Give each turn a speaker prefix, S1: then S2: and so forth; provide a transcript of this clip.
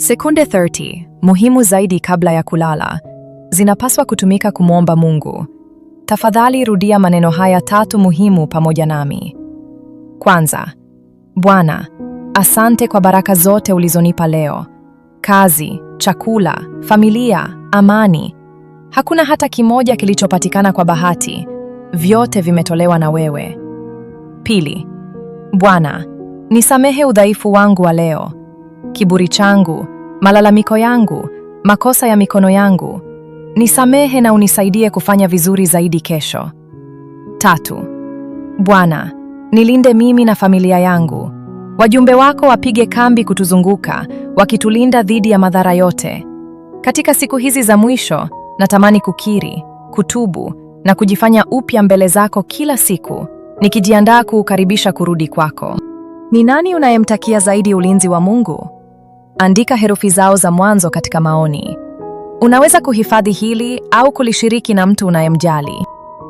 S1: Sekunde 30, muhimu zaidi kabla ya kulala, zinapaswa kutumika kumwomba Mungu. Tafadhali rudia maneno haya 3 muhimu pamoja nami. Kwanza, Bwana, asante kwa baraka zote ulizonipa leo. Kazi, chakula, familia, amani. Hakuna hata kimoja kilichopatikana kwa bahati. Vyote vimetolewa na wewe. Pili, Bwana, nisamehe udhaifu wangu wa leo. Kiburi changu, malalamiko yangu, makosa ya mikono yangu. Nisamehe na unisaidie kufanya vizuri zaidi kesho. Tatu, Bwana, nilinde mimi na familia yangu. Wajumbe wako wapige kambi kutuzunguka, wakitulinda dhidi ya madhara yote. Katika siku hizi za mwisho, natamani kukiri, kutubu na kujifanya upya mbele zako kila siku, nikijiandaa kuukaribisha kurudi kwako. Ni nani unayemtakia zaidi ulinzi wa Mungu? Andika herufi zao za mwanzo katika maoni. Unaweza kuhifadhi hili au kulishiriki na mtu unayemjali.